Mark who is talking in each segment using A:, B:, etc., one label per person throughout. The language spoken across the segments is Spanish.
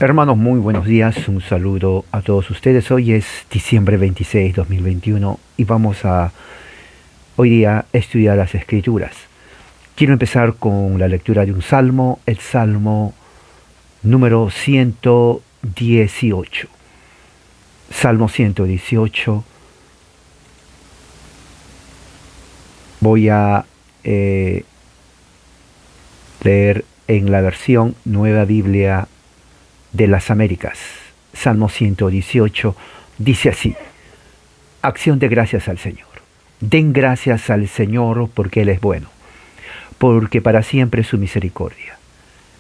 A: Hermanos, muy buenos días. Un saludo a todos ustedes. Hoy es diciembre 26, 2021 y vamos a hoy día estudiar las Escrituras. Quiero empezar con la lectura de un salmo, el Salmo número 118. Salmo 118. Voy a leer en la versión Nueva Biblia de las Américas. Salmo 118 dice así: acción de gracias al Señor. Den gracias al Señor porque Él es bueno, porque para siempre es su misericordia.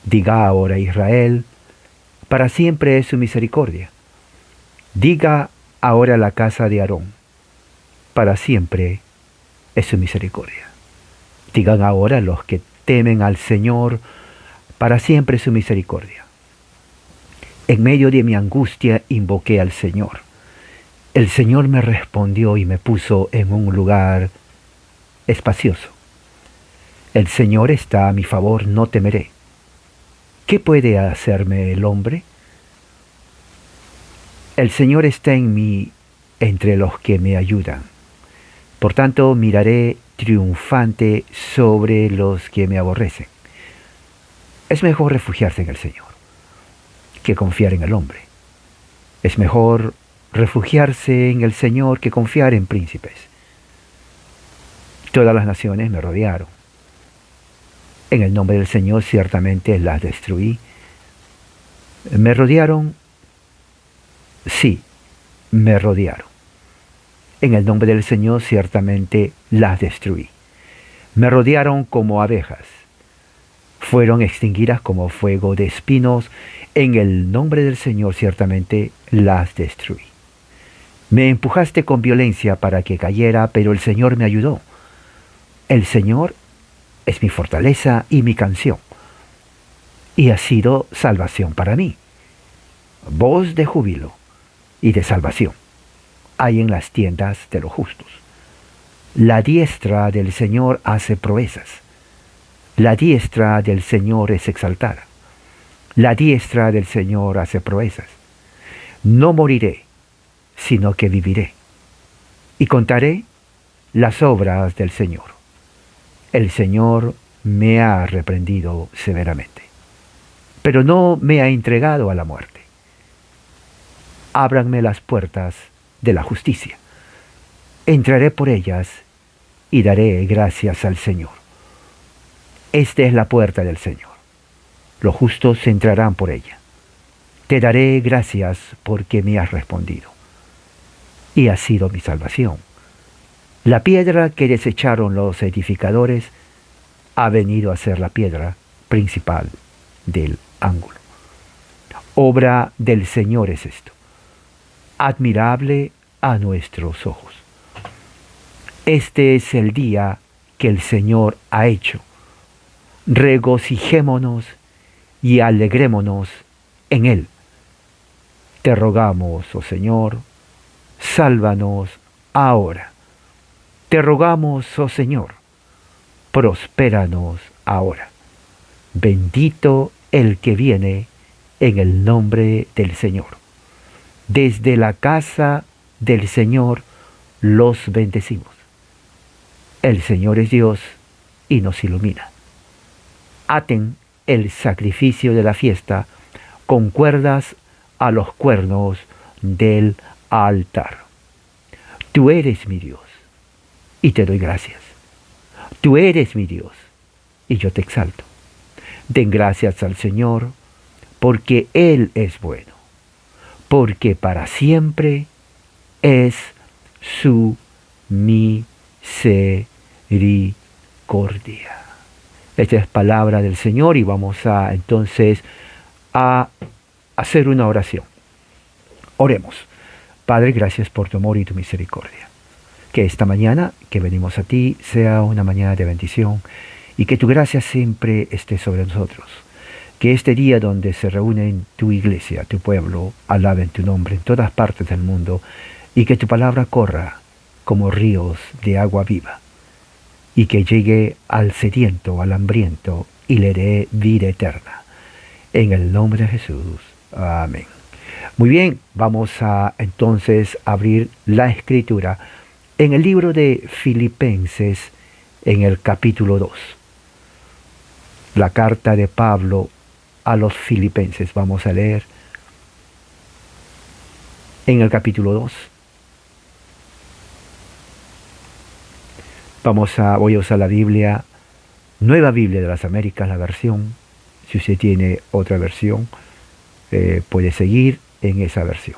A: Diga ahora Israel, para siempre es su misericordia. Diga ahora la casa de Aarón, para siempre es su misericordia. Digan ahora los que temen al Señor, para siempre es su misericordia. En medio de mi angustia invoqué al Señor. El Señor me respondió y me puso en un lugar espacioso. El Señor está a mi favor, no temeré. ¿Qué puede hacerme el hombre? El Señor está en mí, entre los que me ayudan. Por tanto, miraré triunfante sobre los que me aborrecen. Es mejor refugiarse en el Señor que confiar en el hombre. Es mejor refugiarse en el Señor que confiar en príncipes. Todas las naciones me rodearon. En el nombre del Señor ciertamente las destruí. Me rodearon, sí, me rodearon. En el nombre del Señor ciertamente las destruí. Me rodearon como abejas. Fueron extinguidas como fuego de espinos. En el nombre del Señor ciertamente las destruí. Me empujaste con violencia para que cayera, pero el Señor me ayudó. El Señor es mi fortaleza y mi canción, y ha sido salvación para mí. Voz de júbilo y de salvación hay en las tiendas de los justos. La diestra del Señor hace proezas. La diestra del Señor es exaltada. La diestra del Señor hace proezas. No moriré, sino que viviré, y contaré las obras del Señor. El Señor me ha reprendido severamente, pero no me ha entregado a la muerte. Ábranme las puertas de la justicia. Entraré por ellas y daré gracias al Señor. Esta es la puerta del Señor. Los justos entrarán por ella. Te daré gracias porque me has respondido, y has sido mi salvación. La piedra que desecharon los edificadores ha venido a ser la piedra principal del ángulo. Obra del Señor es esto, admirable a nuestros ojos. Este es el día que el Señor ha hecho. Regocijémonos y alegrémonos en Él. Te rogamos, oh Señor, sálvanos ahora. Te rogamos, oh Señor, prospéranos ahora. Bendito el que viene en el nombre del Señor. Desde la casa del Señor los bendecimos. El Señor es Dios y nos ilumina. Aten el sacrificio de la fiesta con cuerdas a los cuernos del altar. Tú eres mi Dios y te doy gracias. Tú eres mi Dios y yo te exalto. Den gracias al Señor porque Él es bueno, porque para siempre es su misericordia. Esta es palabra del Señor y vamos entonces a hacer una oración. Oremos. Padre, gracias por tu amor y tu misericordia. Que esta mañana que venimos a ti sea una mañana de bendición y que tu gracia siempre esté sobre nosotros. Que este día donde se reúnen tu iglesia, tu pueblo, alaben tu nombre en todas partes del mundo y que tu palabra corra como ríos de agua viva y que llegue al sediento, al hambriento y le dé vida eterna. En el nombre de Jesús. Amén. Muy bien, vamos a entonces abrir la escritura en el libro de Filipenses, en el capítulo 2. La carta de Pablo a los Filipenses. Vamos a leer en el capítulo 2. Voy a usar la Biblia, Nueva Biblia de las Américas, la versión. Si usted tiene otra versión, puede seguir en esa versión.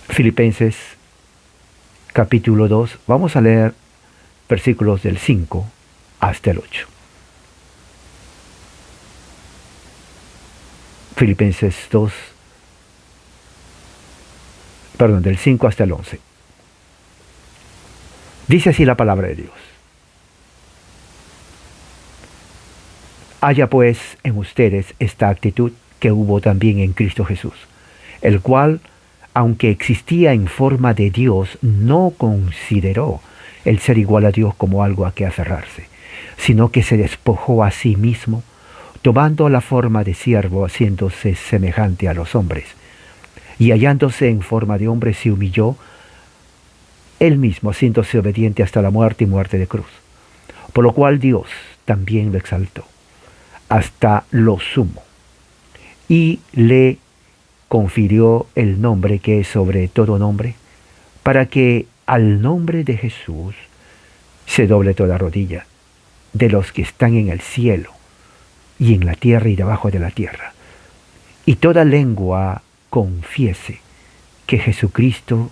A: Filipenses capítulo 2, vamos a leer versículos del 5 hasta el 8. Filipenses 2, del 5 hasta el 11. Dice así la palabra de Dios. Haya pues en ustedes esta actitud que hubo también en Cristo Jesús, el cual, aunque existía en forma de Dios, no consideró el ser igual a Dios como algo a que aferrarse, sino que se despojó a sí mismo, tomando la forma de siervo, haciéndose semejante a los hombres, y hallándose en forma de hombre se humilló él mismo, haciéndose obediente hasta la muerte y muerte de cruz, por lo cual Dios también lo exaltó hasta lo sumo, y le confirió el nombre que es sobre todo nombre, para que al nombre de Jesús se doble toda rodilla, de los que están en el cielo, y en la tierra y debajo de la tierra, y toda lengua confiese que Jesucristo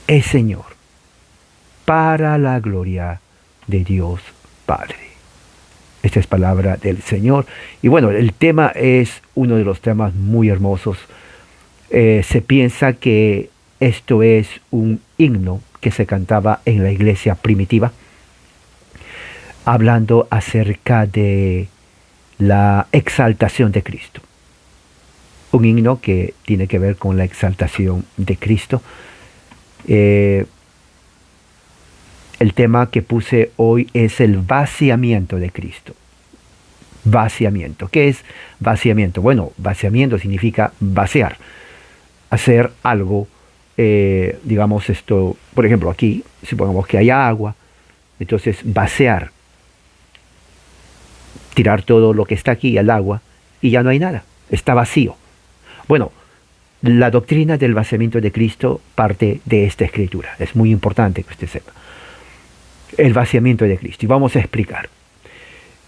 A: es Señor, para la gloria de Dios Padre. Esta es palabra del Señor. Y bueno, el tema es uno de los temas muy hermosos. Se piensa que esto es un himno que se cantaba en la iglesia primitiva, hablando acerca de la exaltación de Cristo. Un himno que tiene que ver con la exaltación de Cristo. El tema que puse hoy es el vaciamiento de Cristo. Vaciamiento. ¿Qué es vaciamiento? Bueno, vaciamiento significa vaciar. Hacer algo, digamos esto, por ejemplo, aquí, supongamos que hay agua, entonces vaciar. Tirar todo lo que está aquí al agua y ya no hay nada. Está vacío. Bueno, la doctrina del vaciamiento de Cristo parte de esta escritura. Es muy importante que usted sepa. El vaciamiento de Cristo. Y vamos a explicar.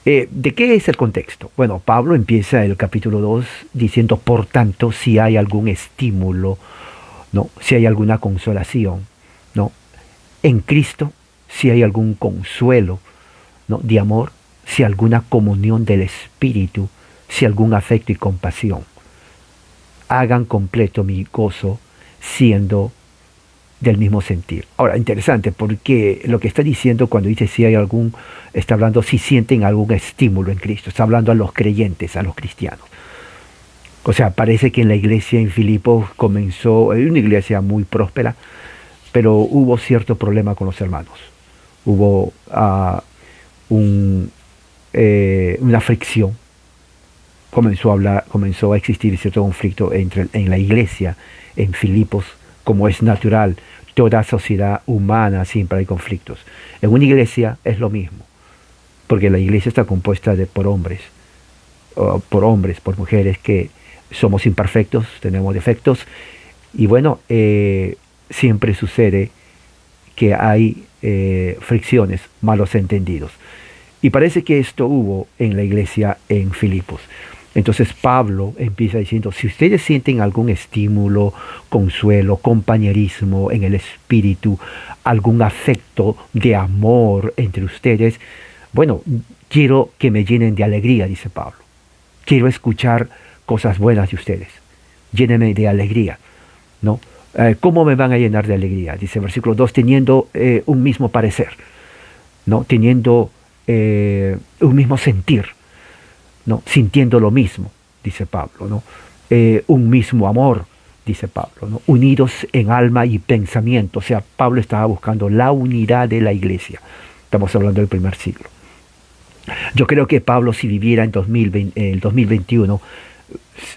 A: ¿De qué es el contexto? Bueno, Pablo empieza el capítulo 2 diciendo, por tanto, si hay algún estímulo, ¿no? Si hay alguna consolación, ¿no? En Cristo, si hay algún consuelo, ¿no? De amor, si alguna comunión del Espíritu, si algún afecto y compasión. Hagan completo mi gozo siendo del mismo sentir. Ahora, interesante, porque lo que está diciendo cuando dice si hay algún, está hablando si sienten algún estímulo en Cristo, está hablando a los creyentes, a los cristianos. O sea, parece que en la iglesia en Filipos comenzó, una iglesia muy próspera, pero hubo cierto problema con los hermanos. Hubo una fricción. Comenzó a existir cierto conflicto en la iglesia en Filipos, como es natural. Toda sociedad humana siempre hay conflictos. En una iglesia es lo mismo, porque la iglesia está compuesta por hombres, por mujeres que somos imperfectos, tenemos defectos, y bueno, siempre sucede que hay fricciones, malos entendidos. Y parece que esto hubo en la iglesia en Filipos. Entonces Pablo empieza diciendo, si ustedes sienten algún estímulo, consuelo, compañerismo en el espíritu, algún afecto de amor entre ustedes, bueno, quiero que me llenen de alegría, dice Pablo. Quiero escuchar cosas buenas de ustedes. Llénenme de alegría, ¿no? ¿Cómo me van a llenar de alegría? Dice versículo 2, teniendo un mismo parecer, ¿no? Teniendo un mismo sentir, ¿no? Sintiendo lo mismo, dice Pablo, ¿no? Un mismo amor, dice Pablo, ¿no? Unidos en alma y pensamiento. O sea, Pablo estaba buscando la unidad de la iglesia. Estamos hablando del primer siglo. Yo creo que Pablo, si viviera en el 2021,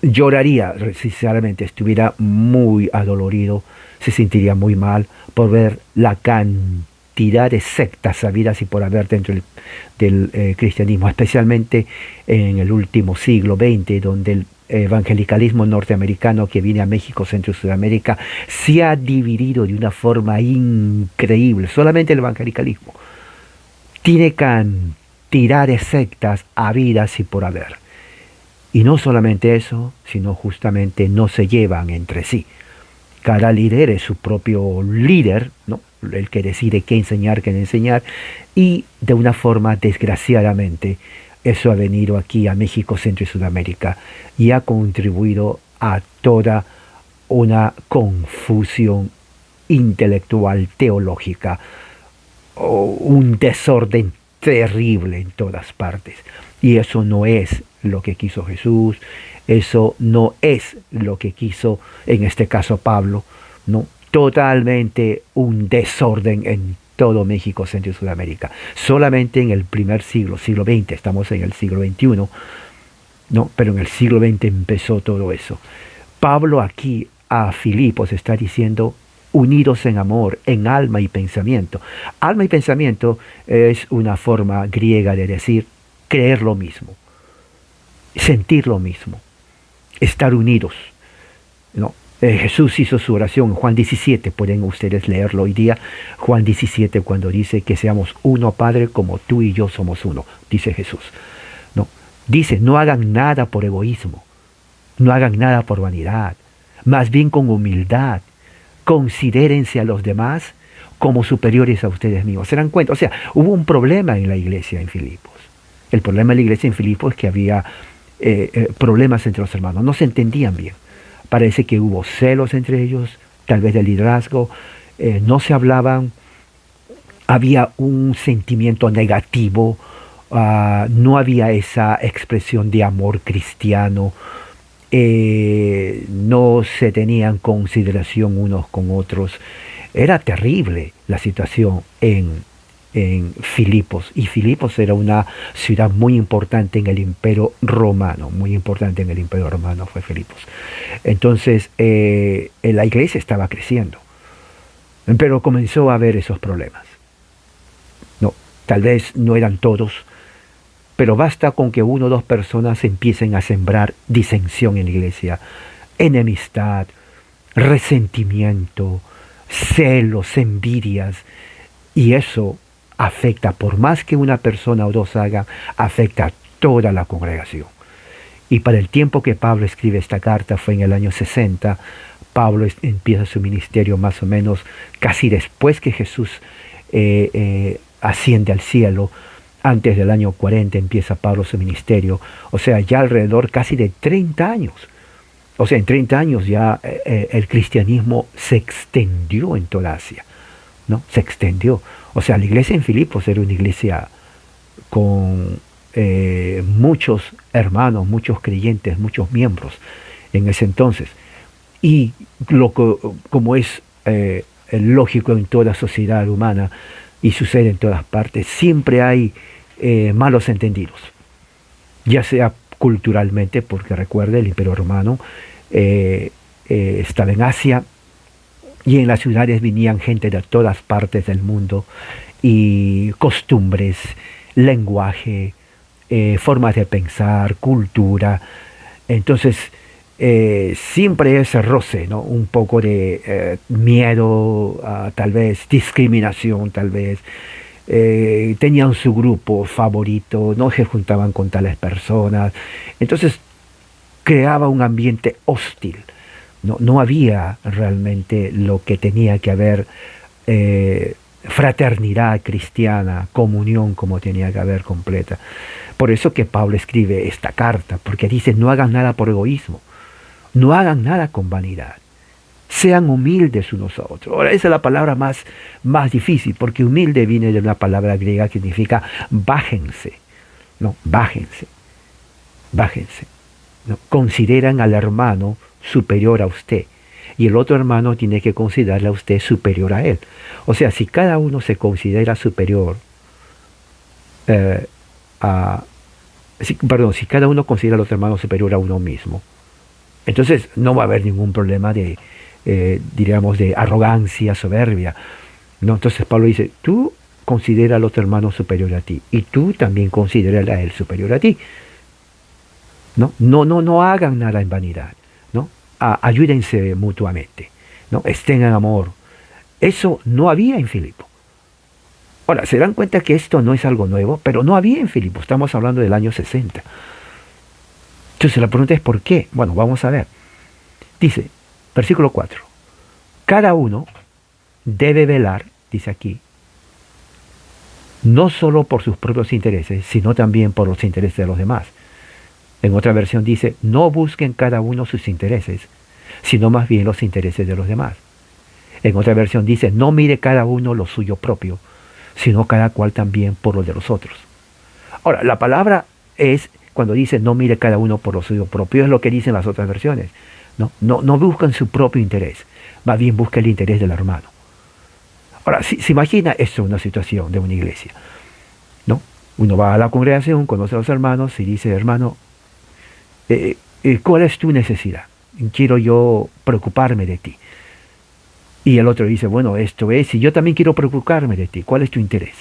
A: lloraría, sinceramente, estuviera muy adolorido, se sentiría muy mal por ver la cantidad de sectas habidas y por haber dentro del cristianismo, especialmente en el último siglo XX, donde el evangelicalismo norteamericano que viene a México, Centro y Sudamérica, se ha dividido de una forma increíble. Solamente el evangelicalismo tiene cantidad de sectas habidas y por haber. Y no solamente eso, sino justamente no se llevan entre sí. Cada líder es su propio líder, ¿no? El que decide qué enseñar, y de una forma, desgraciadamente, eso ha venido aquí a México, Centro y Sudamérica y ha contribuido a toda una confusión intelectual, teológica, o un desorden terrible en todas partes. Y eso no es lo que quiso Jesús, eso no es lo que quiso, en este caso, Pablo, ¿no? Totalmente un desorden en todo México, Centro y Sudamérica. Solamente en el primer siglo, siglo XX, estamos en el siglo XXI, ¿no? Pero en el siglo XX empezó todo eso. Pablo aquí a Filipos está diciendo: unidos en amor, en alma y pensamiento. Alma y pensamiento es una forma griega de decir creer lo mismo, sentir lo mismo, estar unidos, ¿no? Jesús hizo su oración en Juan 17, pueden ustedes leerlo hoy día, Juan 17, cuando dice que seamos uno, Padre, como tú y yo somos uno, dice Jesús, ¿no? Dice: no hagan nada por egoísmo, no hagan nada por vanidad, más bien con humildad, considérense a los demás como superiores a ustedes mismos. ¿Se dan cuenta? O sea, hubo un problema en la iglesia en Filipos. El problema de la iglesia en Filipos es que había problemas entre los hermanos, no se entendían bien. Parece que hubo celos entre ellos, tal vez de liderazgo, no se hablaban, había un sentimiento negativo, no había esa expresión de amor cristiano, no se tenían consideración unos con otros. Era terrible la situación en Filipos, y Filipos era una ciudad muy importante en el Imperio Romano, muy importante en el Imperio Romano fue Filipos. Entonces la iglesia estaba creciendo, pero comenzó a haber esos problemas. No, tal vez no eran todos, pero basta con que una o dos personas empiecen a sembrar disensión en la iglesia, enemistad, resentimiento, celos, envidias, y eso afecta, por más que una persona o dos hagan, afecta a toda la congregación. Y para el tiempo que Pablo escribe esta carta, fue en el año 60, Pablo empieza su ministerio más o menos casi después que Jesús asciende al cielo. Antes del año 40 empieza Pablo su ministerio, o sea, ya alrededor casi de 30 años. O sea, en 30 años ya el cristianismo se extendió en toda Asia, ¿no? Se extendió. O sea, la iglesia en Filipos era una iglesia con muchos hermanos, muchos creyentes, muchos miembros en ese entonces. Y como es lógico en toda sociedad humana y sucede en todas partes, siempre hay malos entendidos, ya sea culturalmente, porque recuerde, el Imperio Romano estaba en Asia, y en las ciudades venían gente de todas partes del mundo, y costumbres, lenguaje, formas de pensar, cultura. Entonces siempre ese roce, ¿no? Un poco de miedo, tal vez discriminación, tal vez. Tenían su grupo favorito, no se juntaban con tales personas. Entonces creaba un ambiente hostil. No había realmente lo que tenía que haber, fraternidad cristiana, comunión como tenía que haber completa. Por eso que Pablo escribe esta carta, porque dice: no hagan nada por egoísmo, no hagan nada con vanidad, sean humildes unos a otros. Ahora, esa es la palabra más difícil, porque humilde viene de una palabra griega que significa bájense, ¿no? Bájense, bájense, ¿no? Consideran al hermano superior a usted. y el otro hermano tiene que considerarle a usted superior a él. O sea, si cada uno se considera superior eh, si cada uno considera al otro hermano superior a uno mismo, entonces no va a haber ningún problema de, diríamos, de arrogancia, soberbia. No, entonces Pablo dice, tú considera al otro hermano superior a ti y tú también considera a él superior a ti. No hagan nada en vanidad, ¿no? Ayúdense mutuamente, ¿no? Estén en amor. Eso no había en Filipo. Ahora, se dan cuenta que esto no es algo nuevo, pero no había en Filipo. Estamos hablando del año 60. Entonces la pregunta es ¿por qué? Bueno, vamos a ver. Dice, versículo 4. Cada uno debe velar, dice aquí, no solo por sus propios intereses, sino también por los intereses de los demás. En otra versión dice, no busquen cada uno sus intereses, sino más bien los intereses de los demás. En otra versión dice, no mire cada uno lo suyo propio, sino cada cual también por lo de los otros. Ahora, la palabra es, cuando dice no mire cada uno por lo suyo propio, es lo que dicen las otras versiones. No buscan su propio interés, más bien busca el interés del hermano. Ahora, si se imagina esto una situación de una iglesia, ¿no? Uno va a la congregación, conoce a los hermanos y dice, hermano, ¿cuál es tu necesidad? Quiero yo preocuparme de ti. Y el otro dice, bueno, esto es, y yo también quiero preocuparme de ti. ¿Cuál es tu interés?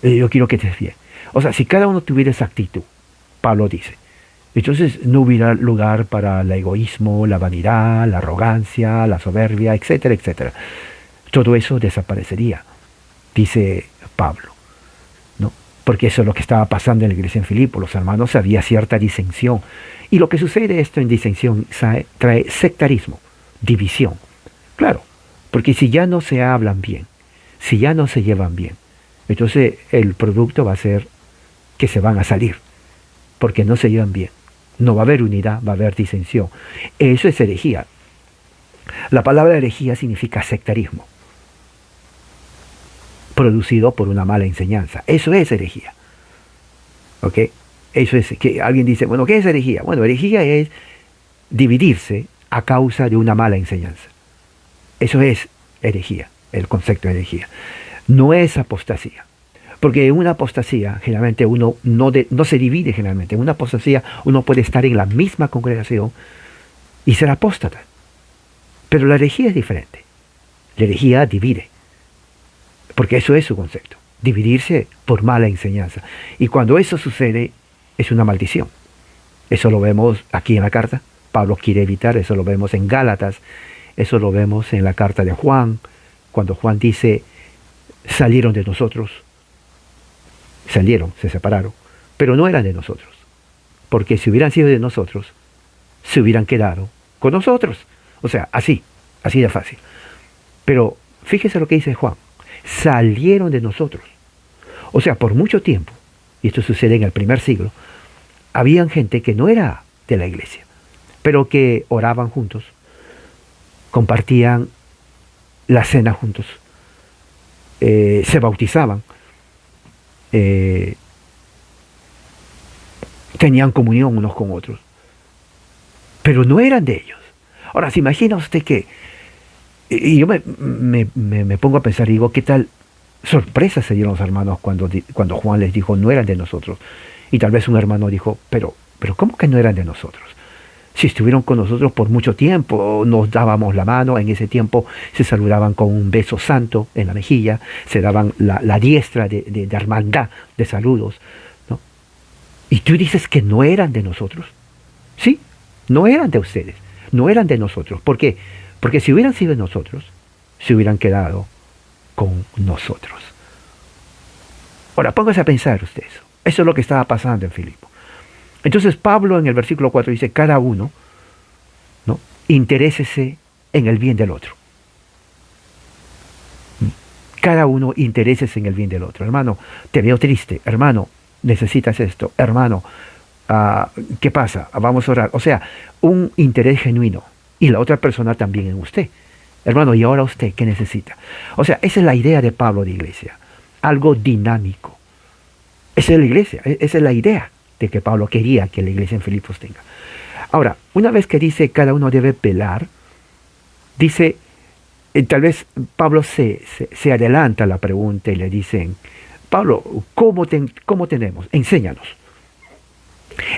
A: Yo quiero que estés bien. O sea, si cada uno tuviera esa actitud, Pablo dice, entonces no hubiera lugar para el egoísmo, la vanidad, la arrogancia, la soberbia, etcétera, etcétera. Todo eso desaparecería, dice Pablo, ¿no? Porque eso es lo que estaba pasando en la iglesia en Filipo. Los hermanos, había cierta disensión. Y lo que sucede esto en disensión trae sectarismo, división. Claro, porque si ya no se hablan bien, si ya no se llevan bien, entonces el producto va a ser que se van a salir, porque no se llevan bien. No va a haber unidad, va a haber disensión. Eso es herejía. La palabra herejía significa sectarismo, producido por una mala enseñanza. Eso es herejía. ¿Ok? Eso es que alguien dice, bueno, ¿qué es herejía? Bueno, herejía es dividirse a causa de una mala enseñanza. Eso es herejía, el concepto de herejía. No es apostasía. Porque en una apostasía, generalmente uno no se divide generalmente. En una apostasía uno puede estar en la misma congregación y ser apóstata. Pero la herejía es diferente. La herejía divide. Porque eso es su concepto. Dividirse por mala enseñanza. Y cuando eso sucede, es una maldición. Eso lo vemos aquí en la carta. Pablo quiere evitar, eso lo vemos en Gálatas. Eso lo vemos en la carta de Juan, cuando Juan dice, salieron de nosotros, se separaron, pero no eran de nosotros, porque si hubieran sido de nosotros, se hubieran quedado con nosotros. O sea, así de fácil. Pero fíjese lo que dice Juan, salieron de nosotros. O sea, por mucho tiempo, y esto sucede en el primer siglo, habían gente que no era de la iglesia, pero que oraban juntos, compartían la cena juntos, se bautizaban, tenían comunión unos con otros, pero no eran de ellos. Ahora, ¿se imagina usted que, y yo me pongo a pensar y digo, ¿qué tal sorpresa se dieron los hermanos cuando Juan les dijo, no eran de nosotros? Y tal vez un hermano dijo, pero ¿cómo que no eran de nosotros? Si estuvieron con nosotros por mucho tiempo, nos dábamos la mano, en ese tiempo se saludaban con un beso santo en la mejilla, se daban la diestra de hermandad, de saludos, ¿no? Y tú dices que no eran de nosotros. Sí, no eran de ustedes, no eran de nosotros. ¿Por qué? Porque si hubieran sido de nosotros, se hubieran quedado con nosotros. Ahora, póngase a pensar usted eso. Eso es lo que estaba pasando en Filipo. Entonces Pablo en el versículo 4 dice, cada uno, ¿no?, interésese en el bien del otro. Cada uno interésese en el bien del otro. Hermano, te veo triste. Hermano, necesitas esto. Hermano, ¿qué pasa? Vamos a orar. O sea, un interés genuino. Y la otra persona también en usted. Hermano, ¿y ahora usted qué necesita? O sea, esa es la idea de Pablo de iglesia. Algo dinámico. Esa es la iglesia. Esa es la idea de que Pablo quería que la iglesia en Filipos tenga. Ahora, una vez que dice cada uno debe velar, Dice, tal vez Pablo se adelanta a la pregunta y le dicen, Pablo, ¿cómo tenemos? Enséñanos.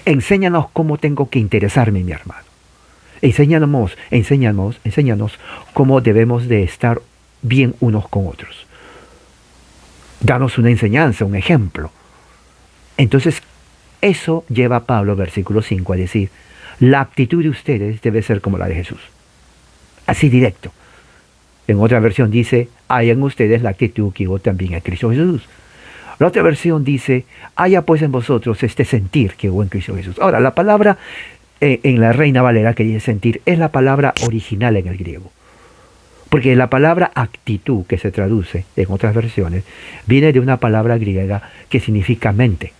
A: Enséñanos cómo tengo que interesarme en mi hermano. Enséñanos cómo debemos de estar bien unos con otros. Danos una enseñanza, un ejemplo. Entonces, eso lleva a Pablo, versículo 5, a decir, la actitud de ustedes debe ser como la de Jesús. Así directo. En otra versión dice, hay en ustedes la actitud que hubo también en Cristo Jesús. La otra versión dice, haya pues en vosotros este sentir que hubo en Cristo Jesús. Ahora, la palabra en la Reina Valera que dice sentir es la palabra original en el griego. Porque la palabra actitud, que se traduce en otras versiones, viene de una palabra griega que significa mente.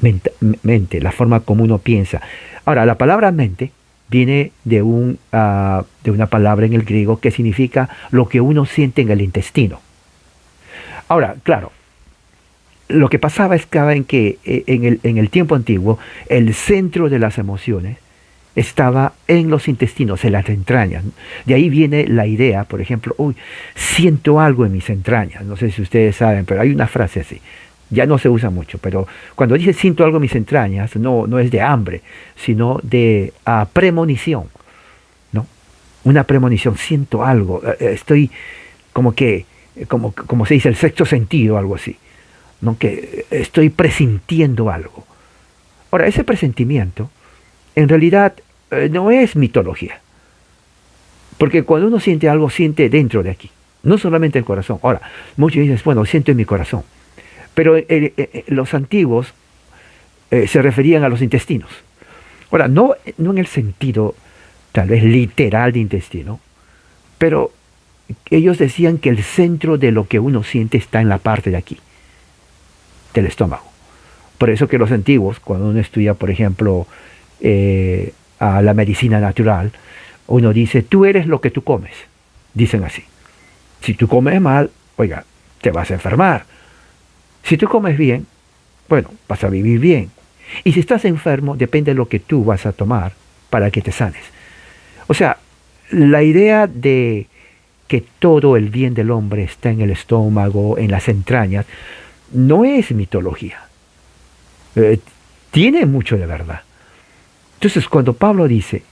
A: Mente, la forma como uno piensa. Ahora, la palabra mente viene de una palabra en el griego que significa lo que uno siente en el intestino. Ahora, claro, lo que pasaba es que en el tiempo antiguo, el centro de las emociones estaba en los intestinos, en las entrañas. De ahí viene la idea, por ejemplo, uy, siento algo en mis entrañas. No sé si ustedes saben, pero hay una frase así. Ya no se usa mucho, pero cuando dice siento algo en mis entrañas, no es de hambre, sino de premonición, ¿no? Una premonición, siento algo, estoy como se dice, el sexto sentido, algo así, ¿no? Que estoy presintiendo algo. Ahora, ese presentimiento, en realidad, no es mitología, porque cuando uno siente algo, siente dentro de aquí, no solamente el corazón. Ahora, muchos dicen, bueno, siento en mi corazón. Pero los antiguos se referían a los intestinos. Ahora, no en el sentido tal vez literal de intestino, pero ellos decían que el centro de lo que uno siente está en la parte de aquí, del estómago. Por eso que los antiguos, cuando uno estudia, por ejemplo, a la medicina natural, uno dice, tú eres lo que tú comes. Dicen así. Si tú comes mal, oiga, te vas a enfermar. Si tú comes bien, bueno, vas a vivir bien. Y si estás enfermo, depende de lo que tú vas a tomar para que te sanes. O sea, la idea de que todo el bien del hombre está en el estómago, en las entrañas, no es mitología. Tiene mucho de verdad. Entonces, cuando Pablo dice,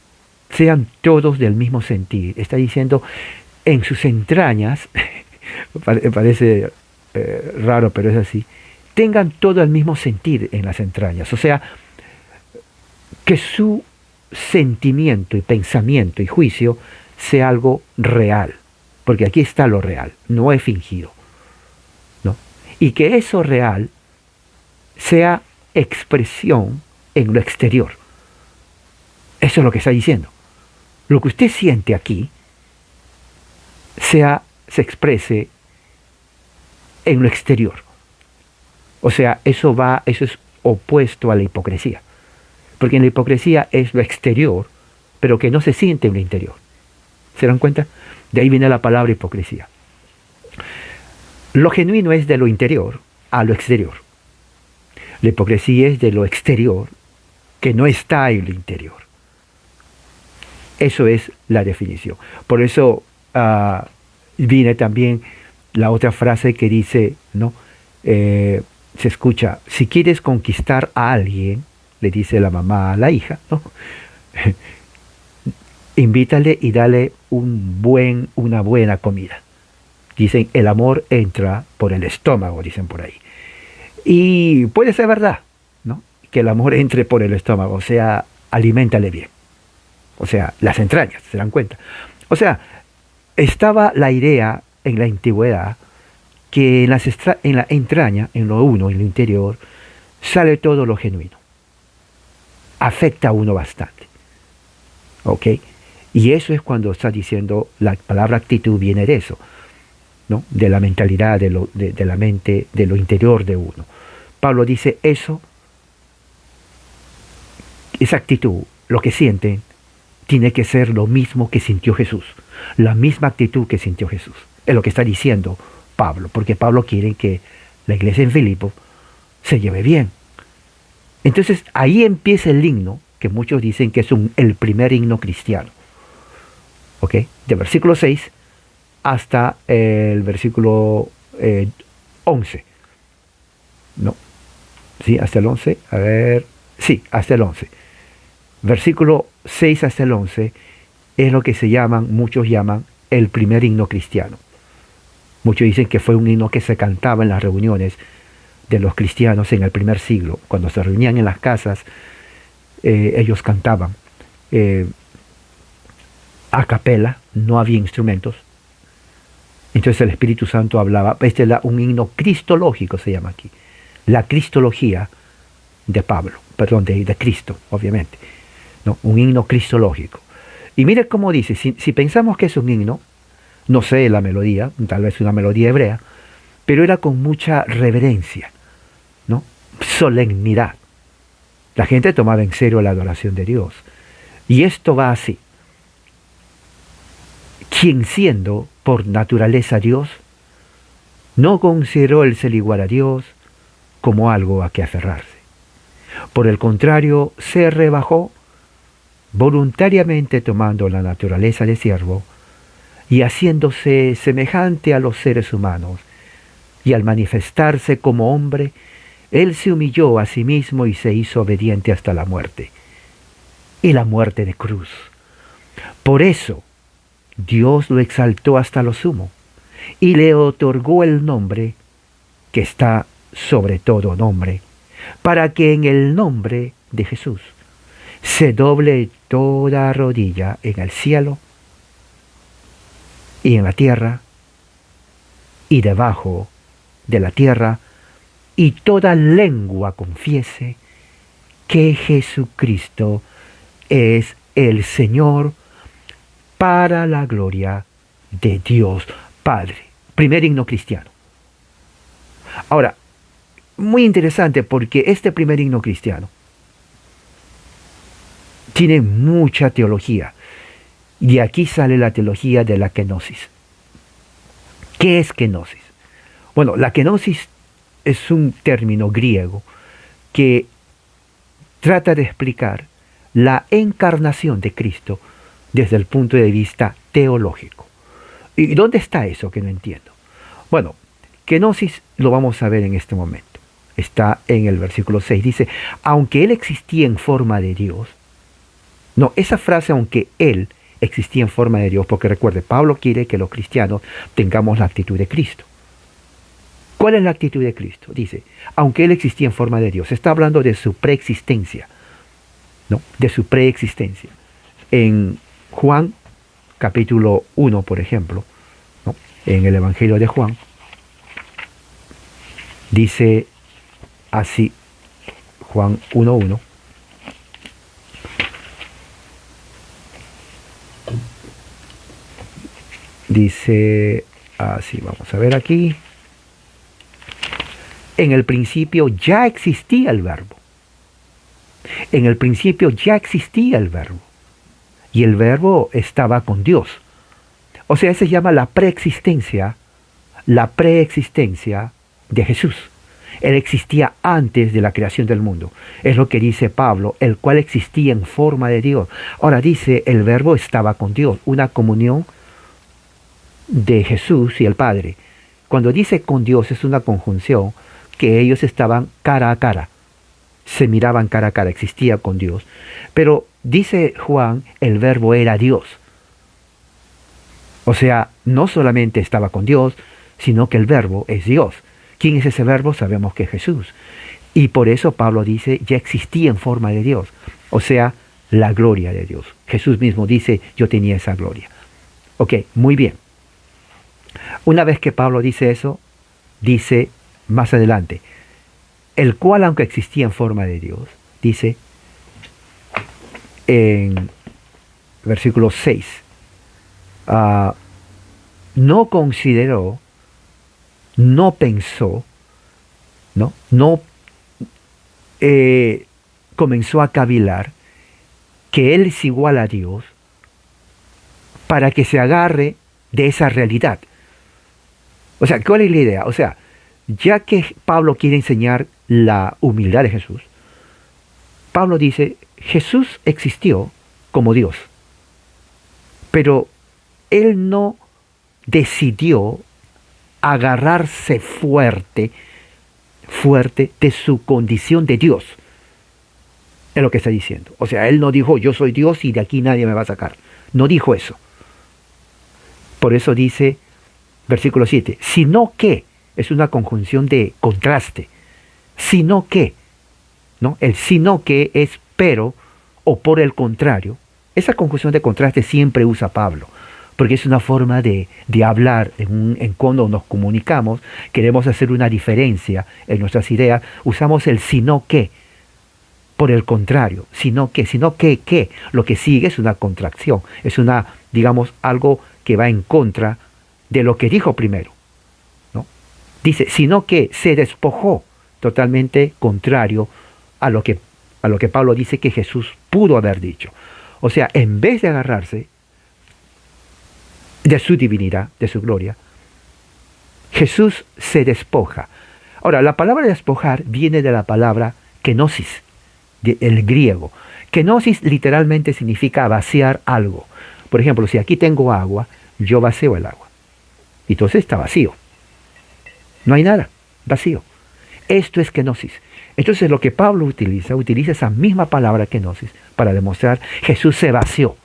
A: sean todos del mismo sentir, está diciendo, en sus entrañas, parece raro, pero es así, tengan todo el mismo sentir en las entrañas. O sea, que su sentimiento y pensamiento y juicio sea algo real. Porque aquí está lo real, no es fingido, ¿no? Y que eso real sea expresión en lo exterior. Eso es lo que está diciendo. Lo que usted siente aquí se exprese en lo exterior. O sea, eso es opuesto a la hipocresía. Porque en la hipocresía es lo exterior, pero que no se siente en lo interior. ¿Se dan cuenta? De ahí viene la palabra hipocresía. Lo genuino es de lo interior a lo exterior. La hipocresía es de lo exterior que no está en lo interior. Eso es la definición. Por eso viene también la otra frase que dice, ¿no? Se escucha, si quieres conquistar a alguien, le dice la mamá a la hija, ¿no? Invítale y dale una buena comida. Dicen, el amor entra por el estómago, dicen por ahí. Y puede ser verdad, ¿no? Que el amor entre por el estómago, o sea, aliméntale bien. O sea, las entrañas, ¿se dan cuenta? O sea, estaba la idea en la antigüedad que en la entraña, en lo uno, en lo interior, sale todo lo genuino. Afecta a uno bastante. ¿Ok? Y eso es cuando está diciendo, la palabra actitud viene de eso, ¿no? De la mentalidad, de la mente, de lo interior de uno. Pablo dice eso, esa actitud, lo que sienten, tiene que ser lo mismo que sintió Jesús. La misma actitud que sintió Jesús. Es lo que está diciendo Pablo, porque Pablo quiere que la iglesia en Filipo se lleve bien. Entonces ahí empieza el himno, que muchos dicen que es el primer himno cristiano. ¿Ok? De versículo 6 hasta el versículo 11. ¿No? Sí, hasta el 11. A ver. Sí, hasta el 11. Versículo 6 hasta el 11 es lo que muchos llaman el primer himno cristiano. Muchos dicen que fue un himno que se cantaba en las reuniones de los cristianos en el primer siglo. Cuando se reunían en las casas, ellos cantaban a capela, no había instrumentos. Entonces el Espíritu Santo hablaba. Este es un himno cristológico, se llama aquí. La cristología de Pablo, perdón, de Cristo, obviamente. ¿No? Un himno cristológico. Y mire cómo dice, si pensamos que es un himno, no sé la melodía, tal vez una melodía hebrea, pero era con mucha reverencia, ¿no? Solemnidad. La gente tomaba en serio la adoración de Dios. Y esto va así. Quien siendo por naturaleza Dios, no consideró el ser igual a Dios como algo a que aferrarse. Por el contrario, se rebajó, voluntariamente tomando la naturaleza de siervo y haciéndose semejante a los seres humanos, y al manifestarse como hombre, él se humilló a sí mismo y se hizo obediente hasta la muerte, y la muerte de cruz. Por eso, Dios lo exaltó hasta lo sumo, y le otorgó el nombre que está sobre todo nombre, para que en el nombre de Jesús se doble toda rodilla en el cielo y en la tierra y debajo de la tierra, y toda lengua confiese que Jesucristo es el Señor, para la gloria de Dios Padre. Primer himno cristiano. Ahora, muy interesante porque este primer himno cristiano tiene mucha teología. Y aquí sale la teología de la kenosis. ¿Qué es kenosis? Bueno, la kenosis es un término griego que trata de explicar la encarnación de Cristo desde el punto de vista teológico. ¿Y dónde está eso que no entiendo? Bueno, kenosis lo vamos a ver en este momento. Está en el versículo 6. Dice, aunque Él existía en forma de Dios. No, esa frase, aunque Él existía en forma de Dios, porque recuerde, Pablo quiere que los cristianos tengamos la actitud de Cristo. ¿Cuál es la actitud de Cristo? Dice, aunque Él existía en forma de Dios. Está hablando de su preexistencia. ¿No? De su preexistencia. En Juan, capítulo 1, por ejemplo, ¿no? En el Evangelio de Juan, dice así, Juan 1:1. Dice así, vamos a ver aquí. En el principio ya existía el verbo. En el principio ya existía el verbo. Y el verbo estaba con Dios. O sea, se llama la preexistencia de Jesús. Él existía antes de la creación del mundo. Es lo que dice Pablo, el cual existía en forma de Dios. Ahora dice, el verbo estaba con Dios. Una comunión de Jesús y el Padre. Cuando dice con Dios es una conjunción que ellos estaban cara a cara. Se miraban cara a cara, existía con Dios. Pero dice Juan, el verbo era Dios. O sea, no solamente estaba con Dios, sino que el verbo es Dios. ¿Quién es ese verbo? Sabemos que es Jesús. Y por eso Pablo dice, ya existía en forma de Dios. O sea, la gloria de Dios. Jesús mismo dice, yo tenía esa gloria. Ok, muy bien. Una vez que Pablo dice eso, dice más adelante, el cual, aunque existía en forma de Dios, dice en versículo 6, no consideró, no pensó, no comenzó a cavilar que Él es igual a Dios para que se agarre de esa realidad. O sea, ¿cuál es la idea? O sea, ya que Pablo quiere enseñar la humildad de Jesús, Pablo dice, Jesús existió como Dios, pero Él no decidió agarrarse fuerte de su condición de Dios. Es lo que está diciendo. O sea, él no dijo, yo soy Dios y de aquí nadie me va a sacar. No dijo eso. Por eso dice, versículo 7, sino que, es una conjunción de contraste. Sino que, ¿no? El sino que es pero o por el contrario. Esa conjunción de contraste siempre usa Pablo, porque es una forma de hablar en cuando nos comunicamos, queremos hacer una diferencia en nuestras ideas, usamos el sino que, por el contrario, sino que, lo que sigue es una contracción, es una, digamos, algo que va en contra de lo que dijo primero, ¿no? Dice, sino que se despojó, totalmente contrario a lo que Pablo dice que Jesús pudo haber dicho. O sea, en vez de agarrarse de su divinidad, de su gloria, Jesús se despoja. Ahora, la palabra despojar viene de la palabra kenosis, del griego. Kenosis literalmente significa vaciar algo. Por ejemplo, si aquí tengo agua, yo vacío el agua. Entonces está vacío. No hay nada, vacío. Esto es kenosis. Entonces lo que Pablo utiliza esa misma palabra kenosis para demostrar Jesús se vació.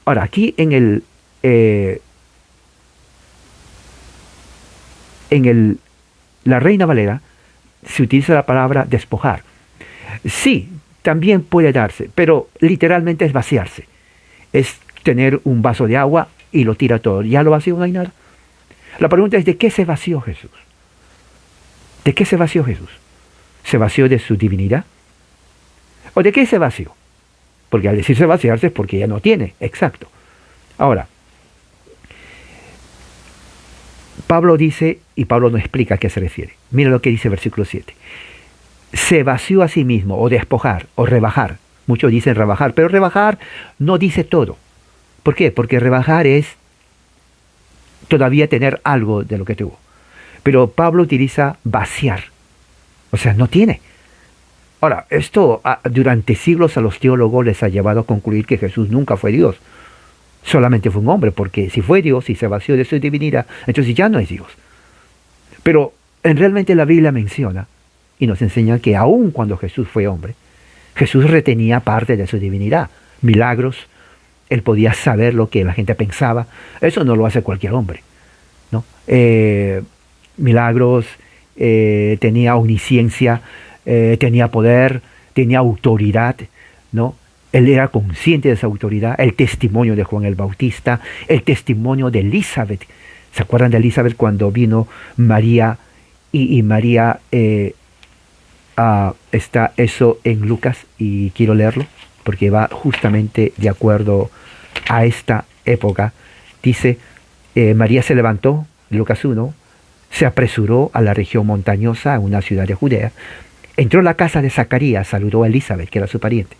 A: Ahora, aquí la Reina Valera se utiliza la palabra despojar. Sí, también puede darse, pero literalmente es vaciarse. Es tener un vaso de agua y lo tira todo. Ya lo vació, no hay nada. La pregunta es, ¿de qué se vació Jesús? ¿De qué se vació Jesús? ¿Se vació de su divinidad? ¿O de qué se vació? Porque al decirse vaciarse es porque ya no tiene, exacto. Ahora, Pablo dice, y Pablo no explica a qué se refiere. Mira lo que dice el versículo 7. Se vació a sí mismo, o despojar, o rebajar. Muchos dicen rebajar, pero rebajar no dice todo. ¿Por qué? Porque rebajar es todavía tener algo de lo que tuvo. Pero Pablo utiliza vaciar. O sea, no tiene. Ahora, esto durante siglos a los teólogos les ha llevado a concluir que Jesús nunca fue Dios. Solamente fue un hombre, porque si fue Dios y se vació de su divinidad, entonces ya no es Dios. Pero realmente la Biblia menciona y nos enseña que aun cuando Jesús fue hombre, Jesús retenía parte de su divinidad. Milagros, él podía saber lo que la gente pensaba. Eso no lo hace cualquier hombre, ¿no? Milagros, tenía omnisciencia, tenía poder, tenía autoridad, ¿no? Él era consciente de esa autoridad, el testimonio de Juan el Bautista, el testimonio de Elizabeth. ¿Se acuerdan de Elizabeth cuando vino María? Y María, está eso en Lucas, y quiero leerlo, porque va justamente de acuerdo a esta época. Dice, María se levantó, Lucas 1, se apresuró a la región montañosa, a una ciudad de Judea, entró a la casa de Zacarías, saludó a Elizabeth, que era su pariente.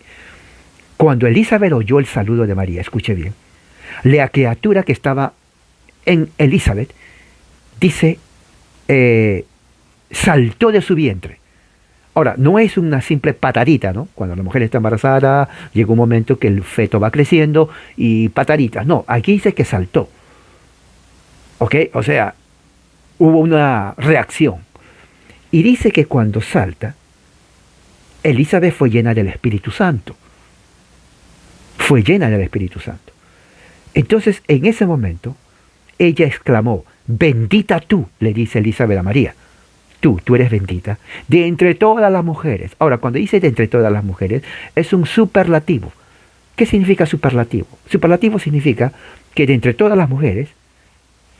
A: Cuando Elizabeth oyó el saludo de María, escuche bien, la criatura que estaba en Elizabeth, dice, saltó de su vientre. Ahora, no es una simple patadita, ¿no? Cuando la mujer está embarazada, llega un momento que el feto va creciendo y pataditas. No, aquí dice que saltó. ¿Ok? O sea, hubo una reacción. Y dice que cuando salta, Elizabeth fue llena del Espíritu Santo. Fue llena del Espíritu Santo. Entonces, en ese momento, ella exclamó, bendita tú, le dice Elizabeth a María. Tú eres bendita de entre todas las mujeres. Ahora, cuando dice de entre todas las mujeres, es un superlativo. ¿Qué significa superlativo? Superlativo significa que de entre todas las mujeres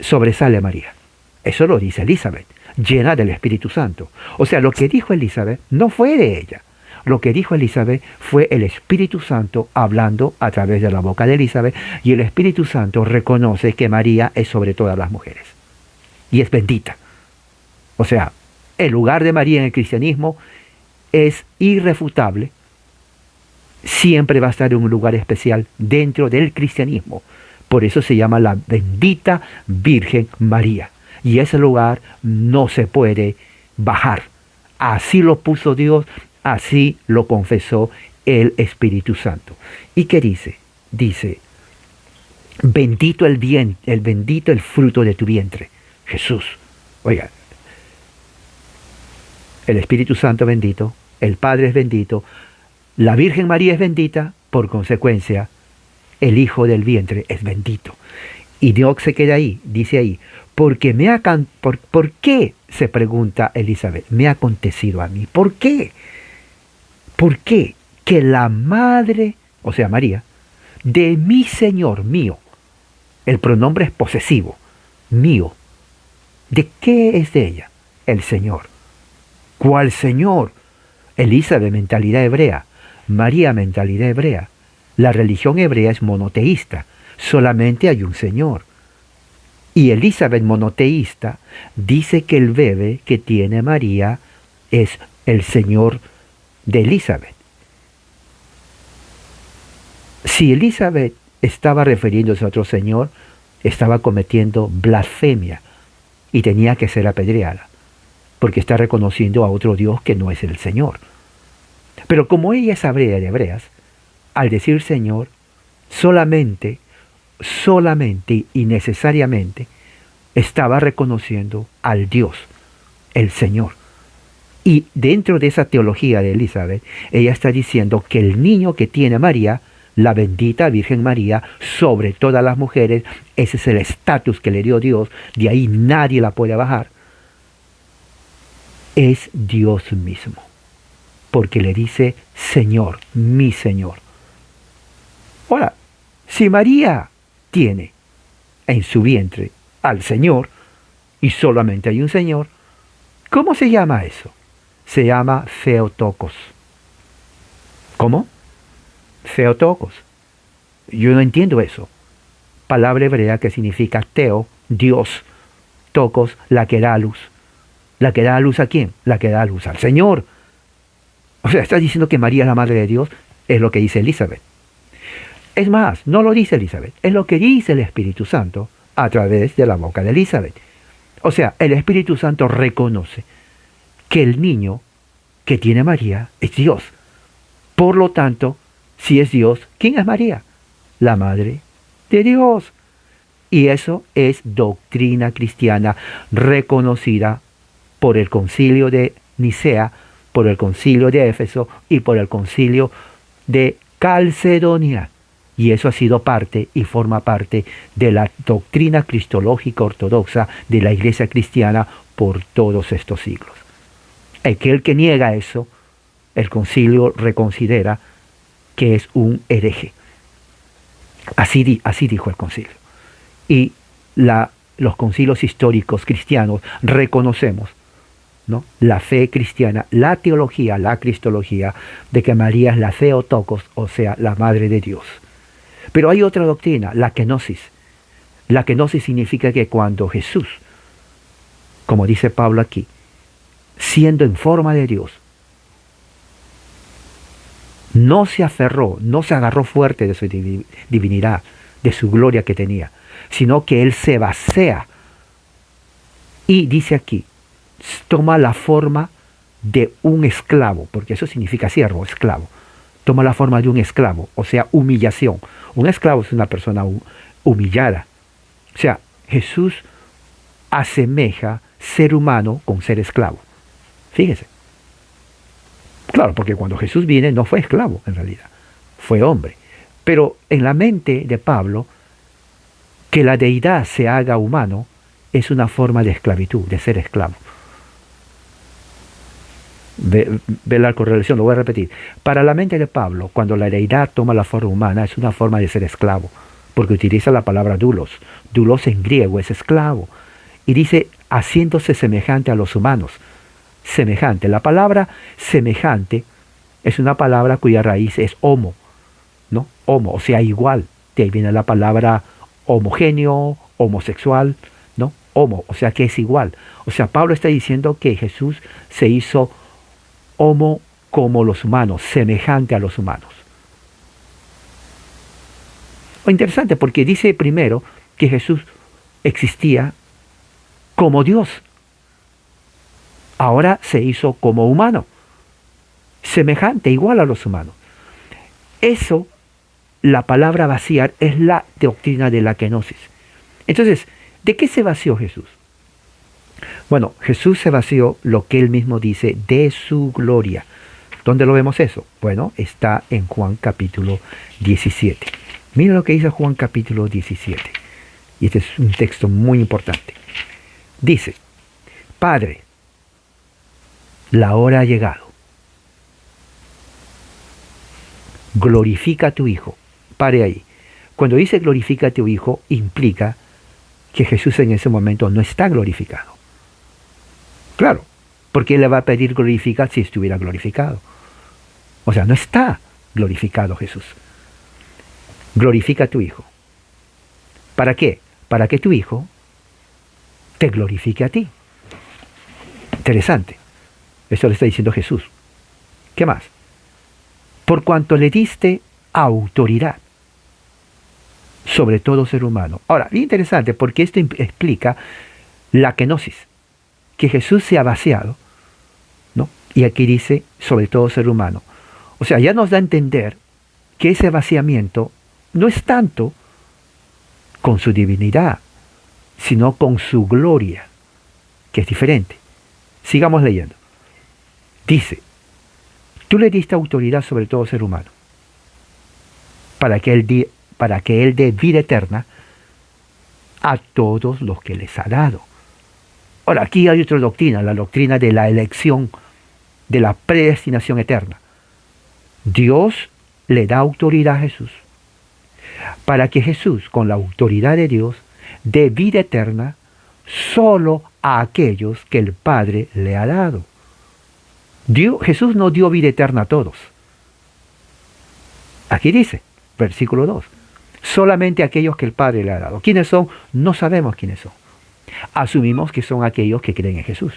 A: sobresale a María. Eso lo dice Elizabeth, llena del Espíritu Santo. O sea, lo que dijo Elizabeth no fue de ella. Lo que dijo Elizabeth fue el Espíritu Santo hablando a través de la boca de Elizabeth, y el Espíritu Santo reconoce que María es sobre todas las mujeres. Y es bendita. O sea, el lugar de María en el cristianismo es irrefutable. Siempre va a estar en un lugar especial dentro del cristianismo. Por eso se llama la bendita Virgen María. Y ese lugar no se puede bajar. Así lo puso Dios, así lo confesó el Espíritu Santo. ¿Y qué dice? Dice, Bendito el bendito el fruto de tu vientre, Jesús. Oiga, el Espíritu Santo bendito, el Padre es bendito, la Virgen María es bendita, por consecuencia, el Hijo del vientre es bendito. Y Dios se queda ahí, dice ahí, porque ¿por qué? Se pregunta Elizabeth, me ha acontecido a mí. ¿Por qué? ¿Por qué? Que la madre, o sea María, de mi Señor, mío, el pronombre es posesivo, mío. ¿De qué es de ella? El Señor. ¿Cuál Señor? Elizabeth, mentalidad hebrea. María, mentalidad hebrea. La religión hebrea es monoteísta. Solamente hay un Señor. Y Elizabeth, monoteísta, dice que el bebé que tiene María es el Señor de Elizabeth. Si Elizabeth estaba refiriéndose a otro Señor, estaba cometiendo blasfemia y tenía que ser apedreada, porque está reconociendo a otro Dios que no es el Señor. Pero como ella es hebrea de hebreas, al decir Señor, solamente y necesariamente estaba reconociendo al Dios, el Señor. Y dentro de esa teología de Elizabeth, ella está diciendo que el niño que tiene María, la bendita Virgen María, sobre todas las mujeres, ese es el estatus que le dio Dios, de ahí nadie la puede bajar, es Dios mismo. Porque le dice Señor, mi Señor. Ahora, si María tiene en su vientre al Señor, y solamente hay un Señor, ¿cómo se llama eso? Se llama Theotokos. ¿Cómo? Theotokos. Yo no entiendo eso. Palabra hebrea que significa Teo, Dios, Tokos, la que da a luz. ¿La que da a luz a quién? La que da a luz al Señor. O sea, está diciendo que María es la madre de Dios, es lo que dice Elizabeth. Es más, no lo dice Elizabeth, es lo que dice el Espíritu Santo a través de la boca de Elizabeth. O sea, el Espíritu Santo reconoce que el niño que tiene María es Dios. Por lo tanto, si es Dios, ¿quién es María? La madre de Dios. Y eso es doctrina cristiana reconocida por el concilio de Nicea, por el concilio de Éfeso y por el concilio de Calcedonia. Y eso ha sido parte y forma parte de la doctrina cristológica ortodoxa de la Iglesia cristiana por todos estos siglos. Aquel que niega eso, el concilio reconsidera que es un hereje. Así dijo el concilio. Y los concilios históricos cristianos reconocemos, ¿no?, la fe cristiana, la teología, la cristología, de que María es la Theotokos, o sea, la Madre de Dios. Pero hay otra doctrina, la kenosis. La kenosis significa que cuando Jesús, como dice Pablo aquí, siendo en forma de Dios, no se aferró, no se agarró fuerte de su divinidad, de su gloria que tenía, sino que Él se vacía. Y dice aquí, toma la forma de un esclavo, porque eso significa siervo, esclavo. Toma la forma de un esclavo, o sea, humillación. Un esclavo es una persona humillada. O sea, Jesús asemeja ser humano con ser esclavo. Fíjese. Claro, porque cuando Jesús viene no fue esclavo en realidad, fue hombre. Pero en la mente de Pablo, que la deidad se haga humano es una forma de esclavitud, de ser esclavo. Ve la correlación, lo voy a repetir. Para la mente de Pablo, cuando la deidad toma la forma humana, es una forma de ser esclavo, porque utiliza la palabra doulos. Doulos en griego es esclavo. Y dice, haciéndose semejante a los humanos. Semejante. La palabra semejante es una palabra cuya raíz es homo, ¿no? Homo, o sea, igual. De ahí viene la palabra homogéneo, homosexual, ¿no? Homo, o sea que es igual. O sea, Pablo está diciendo que Jesús se hizo homo como los humanos, semejante a los humanos. O interesante porque dice primero que Jesús existía como Dios. Ahora se hizo como humano, semejante, igual a los humanos. Eso la palabra vaciar es la doctrina de la kenosis. Entonces, ¿de qué se vació Jesús? Bueno, Jesús se vació, lo que él mismo dice, de su gloria. ¿Dónde lo vemos eso? Bueno, está en Juan capítulo 17. Mira lo que dice Juan capítulo 17. Y este es un texto muy importante. Dice, Padre, la hora ha llegado. Glorifica a tu Hijo. Pare ahí. Cuando dice glorifica a tu Hijo, implica que Jesús en ese momento no está glorificado. Claro, porque Él le va a pedir glorificar si estuviera glorificado. O sea, no está glorificado Jesús. Glorifica a tu Hijo. ¿Para qué? Para que tu Hijo te glorifique a ti. Interesante. Eso le está diciendo Jesús. ¿Qué más? Por cuanto le diste autoridad sobre todo ser humano. Ahora, interesante, porque esto explica la kenosis, que Jesús se ha vaciado, ¿no? Y aquí dice sobre todo ser humano. O sea, ya nos da a entender que ese vaciamiento no es tanto con su divinidad, sino con su gloria, que es diferente. Sigamos leyendo. Dice, tú le diste autoridad sobre todo ser humano, para que él dé vida eterna a todos los que les ha dado. Ahora, aquí hay otra doctrina, la doctrina de la elección, de la predestinación eterna. Dios le da autoridad a Jesús, para que Jesús, con la autoridad de Dios, dé vida eterna solo a aquellos que el Padre le ha dado. Jesús no dio vida eterna a todos. Aquí dice, versículo 2, solamente aquellos que el Padre le ha dado. ¿Quiénes son? No sabemos quiénes son. Asumimos que son aquellos que creen en Jesús.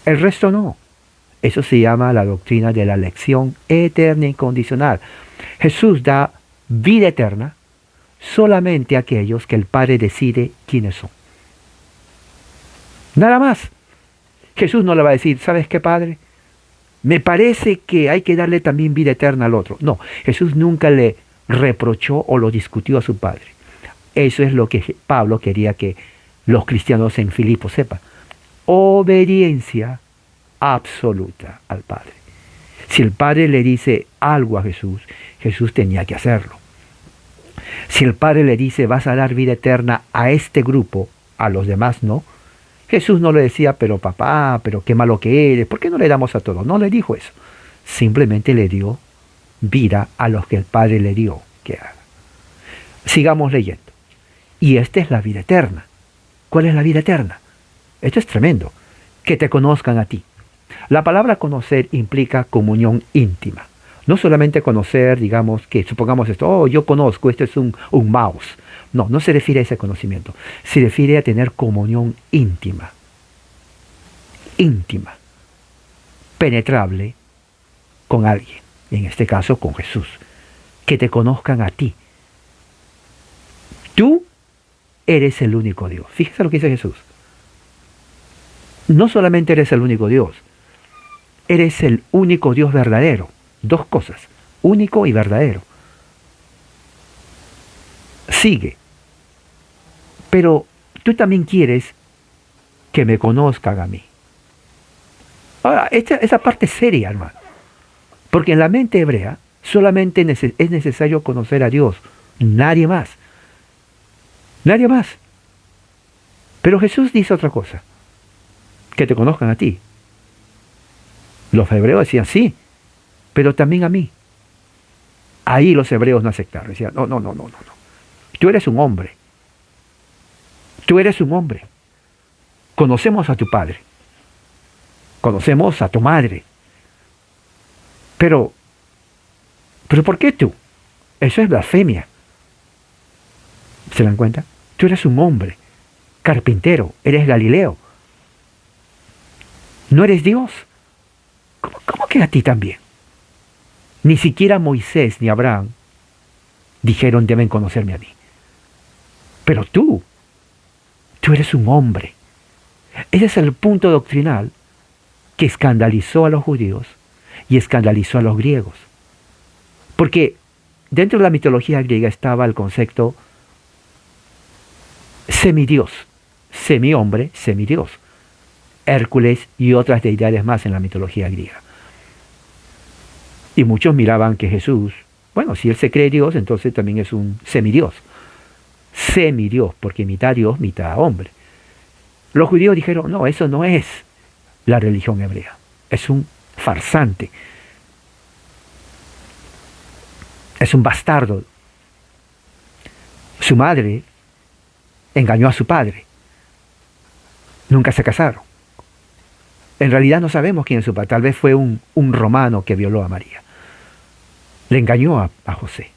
A: El resto no. Eso se llama la doctrina de la elección eterna e incondicional. Jesús da vida eterna solamente a aquellos que el Padre decide quiénes son. Nada más. Jesús no le va a decir, ¿sabes qué, Padre? Me parece que hay que darle también vida eterna al otro. No, Jesús nunca le reprochó o lo discutió a su Padre. Eso es lo que Pablo quería que los cristianos en Filipos sepan. Obediencia absoluta al Padre. Si el Padre le dice algo a Jesús, Jesús tenía que hacerlo. Si el Padre le dice, vas a dar vida eterna a este grupo, a los demás no, Jesús no le decía, pero papá, pero qué malo que eres, ¿por qué no le damos a todos? No le dijo eso. Simplemente le dio vida a los que el Padre le dio que haga. Sigamos leyendo. Y esta es la vida eterna. ¿Cuál es la vida eterna? Esto es tremendo. Que te conozcan a ti. La palabra conocer implica comunión íntima. No solamente conocer, digamos, que supongamos esto, oh, yo conozco, este es un mouse. No, no se refiere a ese conocimiento. Se refiere a tener comunión íntima. Íntima. Penetrable con alguien. En este caso, con Jesús. Que te conozcan a ti. Tú eres el único Dios. Fíjese lo que dice Jesús. No solamente eres el único Dios. Eres el único Dios verdadero. Dos cosas. Único y verdadero. Sigue. Pero tú también quieres que me conozcan a mí. Ahora, esa parte es seria, hermano. Porque en la mente hebrea solamente es necesario conocer a Dios. Nadie más. Nadie más. Pero Jesús dice otra cosa. Que te conozcan a ti. Los hebreos decían sí, pero también a mí. Ahí los hebreos no aceptaron. Decían, no. Tú eres un hombre. Tú eres un hombre. Conocemos a tu padre. Conocemos a tu madre. Pero ¿por qué tú? Eso es blasfemia. ¿Se dan cuenta? Tú eres un hombre. Carpintero. Eres Galileo. ¿No eres Dios? ¿Cómo que a ti también? Ni siquiera Moisés ni Abraham dijeron deben conocerme a mí. Pero tú eres un hombre. Ese es el punto doctrinal que escandalizó a los judíos y escandalizó a los griegos. Porque dentro de la mitología griega estaba el concepto semidios, semihombre, semidios. Hércules y otras deidades más en la mitología griega. Y muchos miraban que Jesús, bueno, si él se cree Dios, entonces también es un semidios. Semidios, porque mitad Dios, mitad hombre. Los judíos dijeron, no, eso no es la religión hebrea. Es un farsante. Es un bastardo. Su madre engañó a su padre. Nunca se casaron. En realidad no sabemos quién es su padre. Tal vez fue un romano que violó a María. Le engañó a José.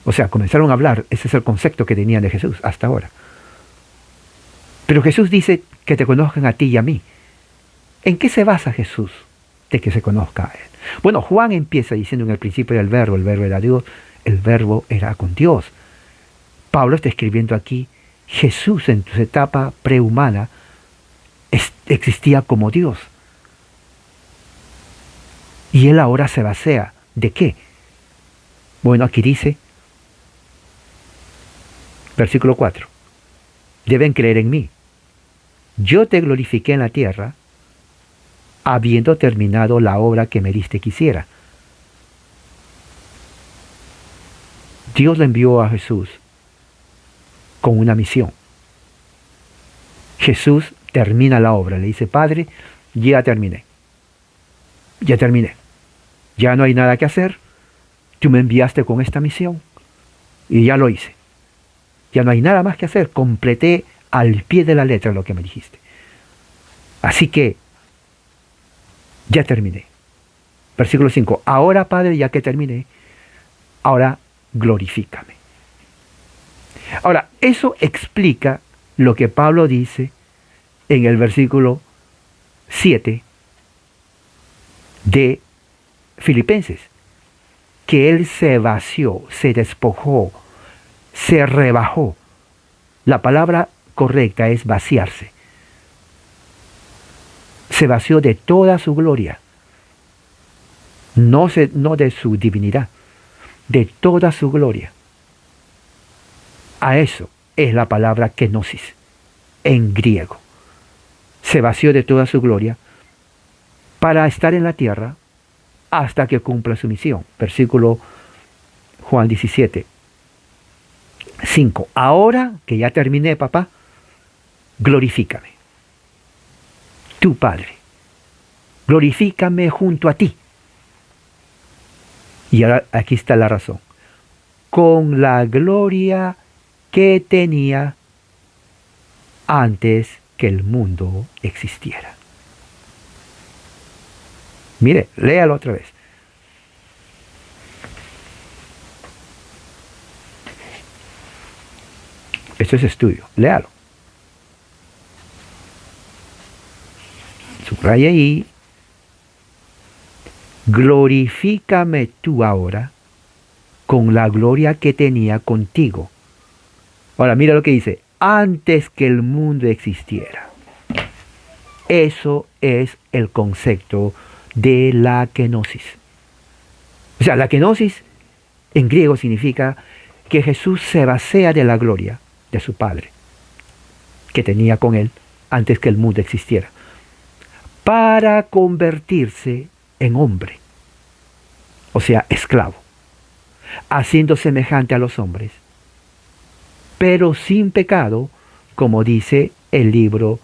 A: O sea, comenzaron a hablar. Ese es el concepto que tenían de Jesús hasta ahora. Pero Jesús dice que te conozcan a ti y a mí. ¿En qué se basa Jesús de que se conozca a él? Bueno, Juan empieza diciendo en el principio era el verbo era Dios, el verbo era con Dios. Pablo está escribiendo aquí, Jesús en su etapa prehumana existía como Dios. Y él ahora se basea. ¿De qué? Bueno, aquí dice, versículo 4, deben creer en mí. Yo te glorifiqué en la tierra, habiendo terminado la obra que me diste que hiciera. Dios le envió a Jesús con una misión. Jesús termina la obra, le dice, Padre, ya terminé. Ya terminé. Ya no hay nada que hacer. Tú me enviaste con esta misión y ya lo hice. Ya no hay nada más que hacer. Completé al pie de la letra lo que me dijiste. Así que ya terminé. Versículo 5. Ahora, Padre, ya que terminé, ahora glorifícame. Ahora, eso explica lo que Pablo dice en el versículo 7 de Filipenses, que él se vació, se despojó, se rebajó. La palabra correcta es vaciarse. Se vació de toda su gloria, no de su divinidad, de toda su gloria. A eso es la palabra kenosis en griego. Se vació de toda su gloria para estar en la tierra hasta que cumpla su misión. Versículo Juan 17, 5. Ahora que ya terminé, papá, glorifícame. Tu Padre, glorifícame junto a ti. Y ahora aquí está la razón. Con la gloria que tenía antes que el mundo existiera. Mire, léalo otra vez. Esto es estudio, léalo. Subraya ahí. Glorifícame tú ahora con la gloria que tenía contigo. Ahora mira lo que dice. Antes que el mundo existiera. Eso es el concepto de la kenosis. O sea, la kenosis en griego significa que Jesús se vacía de la gloria de su Padre, que tenía con él antes que el mundo existiera, para convertirse en hombre, o sea, esclavo, haciendo semejante a los hombres, pero sin pecado, como dice el libro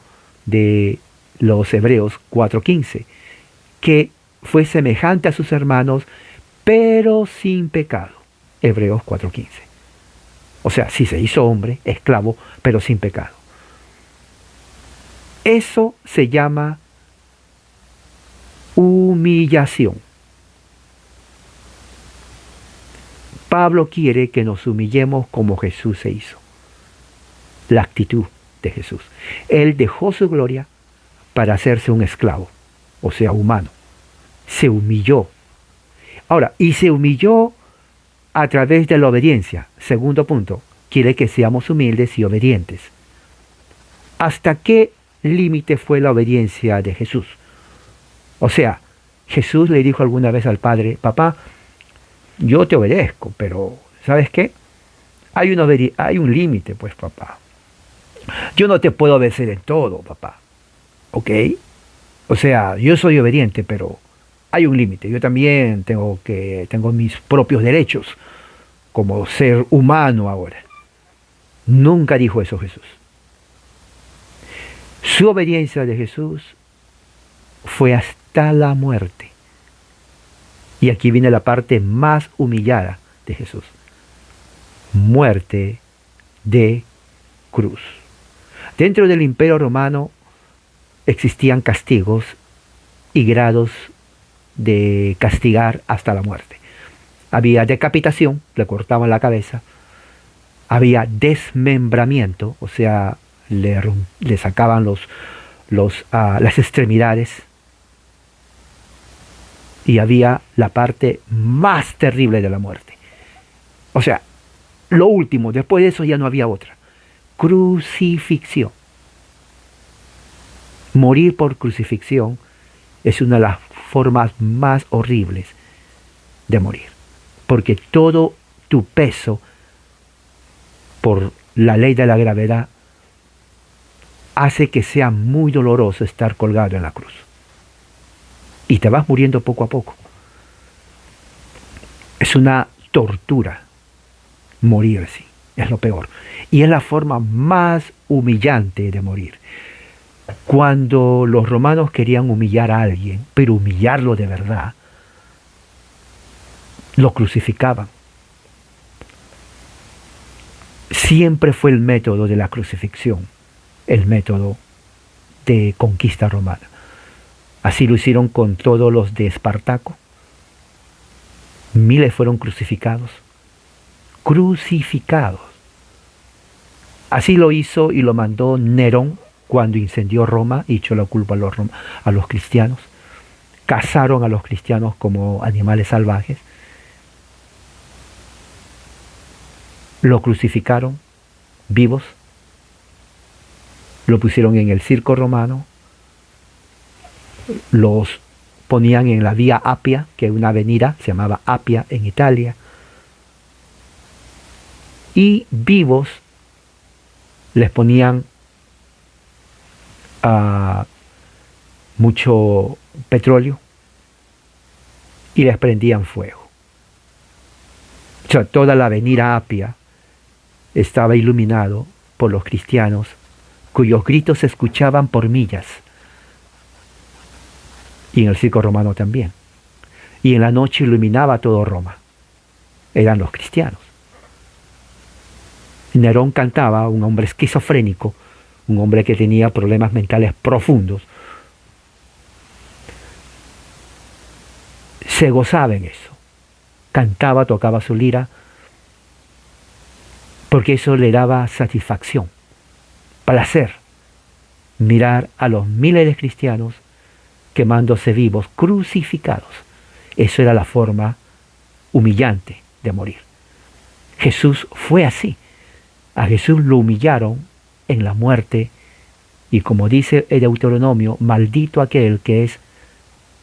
A: de los Hebreos 4:15, que fue semejante a sus hermanos, pero sin pecado. Hebreos 4:15. O sea, sí se hizo hombre, esclavo, pero sin pecado. Eso se llama humillación. Pablo quiere que nos humillemos como Jesús se hizo. La actitud de Jesús. Él dejó su gloria para hacerse un esclavo, o sea, humano. Se humilló. Ahora, y se humilló a través de la obediencia. Segundo punto, quiere que seamos humildes y obedientes. ¿Hasta qué límite fue la obediencia de Jesús? O sea, Jesús le dijo alguna vez al Padre, papá, yo te obedezco, pero ¿sabes qué? Hay un límite, pues, papá. Yo no te puedo obedecer en todo, papá. ¿Ok? O sea, yo soy obediente, pero hay un límite. Yo también tengo mis propios derechos como ser humano ahora. Nunca dijo eso Jesús. Su obediencia de Jesús fue hasta la muerte. Y aquí viene la parte más humillada de Jesús. Muerte de cruz. Dentro del Imperio Romano existían castigos y grados de castigar hasta la muerte. Había decapitación, le cortaban la cabeza. Había desmembramiento, o sea, le sacaban las extremidades. Y había la parte más terrible de la muerte. O sea, lo último, después de eso ya no había otra. Crucifixión. Morir por crucifixión es una de las formas más horribles de morir. Porque todo tu peso, por la ley de la gravedad, hace que sea muy doloroso estar colgado en la cruz. Y te vas muriendo poco a poco. Es una tortura morir así. Es lo peor. Y es la forma más humillante de morir. Cuando los romanos querían humillar a alguien, pero humillarlo de verdad, lo crucificaban. Siempre fue el método de la crucifixión, el método de conquista romana. Así lo hicieron con todos los de Espartaco. Miles fueron crucificados. Crucificados. Así lo hizo y lo mandó Nerón cuando incendió Roma y echó la culpa a los cristianos. Cazaron a los cristianos como animales salvajes. Lo crucificaron vivos. Lo pusieron en el circo romano. Los ponían en la vía Apia, que es una avenida, se llamaba Apia en Italia. Y vivos les ponían mucho petróleo y les prendían fuego. O sea, toda la avenida Apia estaba iluminado por los cristianos, cuyos gritos se escuchaban por millas. Y en el circo romano también. Y en la noche iluminaba todo Roma. Eran los cristianos. Nerón cantaba, un hombre esquizofrénico, un hombre que tenía problemas mentales profundos. Se gozaba en eso. Cantaba, tocaba su lira, porque eso le daba satisfacción, placer, mirar a los miles de cristianos quemándose vivos, crucificados. Eso era la forma humillante de morir. Jesús fue así. A Jesús lo humillaron en la muerte y, como dice el Deuteronomio, maldito aquel que es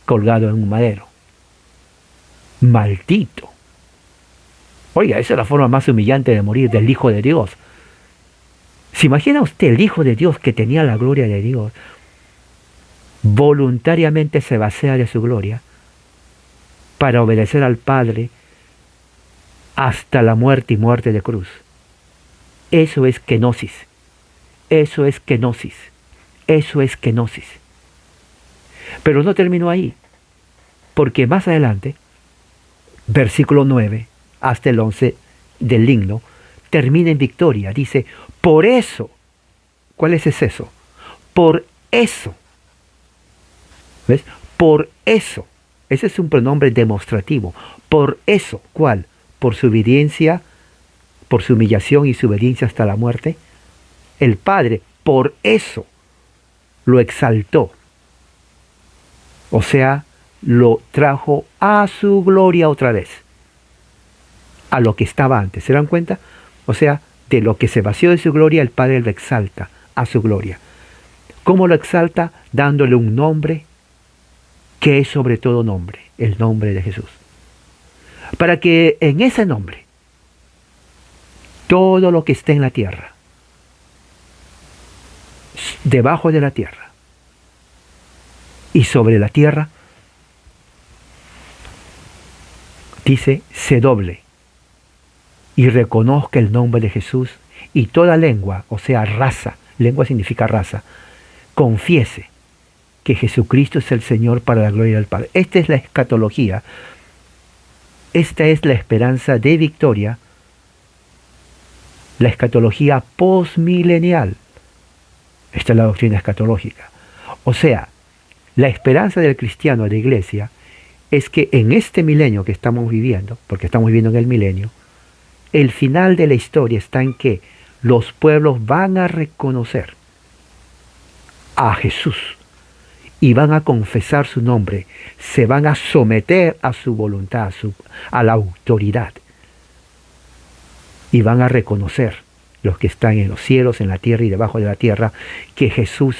A: colgado en un madero. Maldito. Oiga, esa es la forma más humillante de morir del Hijo de Dios. ¿Se imagina usted el Hijo de Dios que tenía la gloria de Dios? Voluntariamente se vacía de su gloria para obedecer al Padre hasta la muerte y muerte de cruz. Eso es kenosis. Eso es kenosis. Eso es kenosis. Pero no terminó ahí, porque más adelante, versículo 9 hasta el 11 del himno, termina en victoria. Dice, por eso, ¿cuál es ese eso? Por eso. ¿Ves? Por eso. Ese es un pronombre demostrativo. Por eso, ¿cuál? Por su obediencia, por su humillación y su obediencia hasta la muerte. El Padre, por eso, lo exaltó. O sea, lo trajo a su gloria otra vez. A lo que estaba antes. ¿Se dan cuenta? O sea, de lo que se vació de su gloria, el Padre lo exalta a su gloria. ¿Cómo lo exalta? Dándole un nombre que es sobre todo nombre, el nombre de Jesús. para que en ese nombre todo lo que esté en la tierra, debajo de la tierra y sobre la tierra, dice, se doble y reconozca el nombre de Jesús, y toda lengua, o sea, raza, lengua significa raza, confiese que Jesucristo es el Señor para la gloria del Padre. Esta es la escatología, esta es la esperanza de victoria, la escatología postmilenial. Esta es la doctrina escatológica. O sea, la esperanza del cristiano, de la iglesia, es que en este milenio que estamos viviendo, porque estamos viviendo en el milenio, el final de la historia está en que los pueblos van a reconocer a Jesús y van a confesar su nombre, se van a someter a su voluntad, a la autoridad, y van a reconocer los que están en los cielos, en la tierra y debajo de la tierra, que Jesús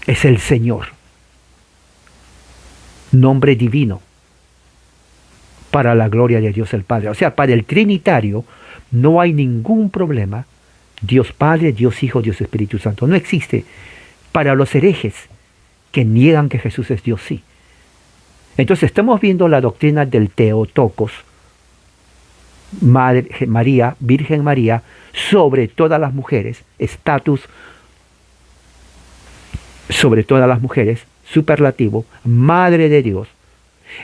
A: es el Señor, nombre divino para la gloria de Dios el Padre. O sea, para el Trinitario no hay ningún problema. Dios Padre, Dios Hijo, Dios Espíritu Santo. No existe. Para los herejes que niegan que Jesús es Dios, sí. Entonces estamos viendo la doctrina del Theotokos, Madre María, Virgen María, sobre todas las mujeres, estatus sobre todas las mujeres, superlativo, Madre de Dios.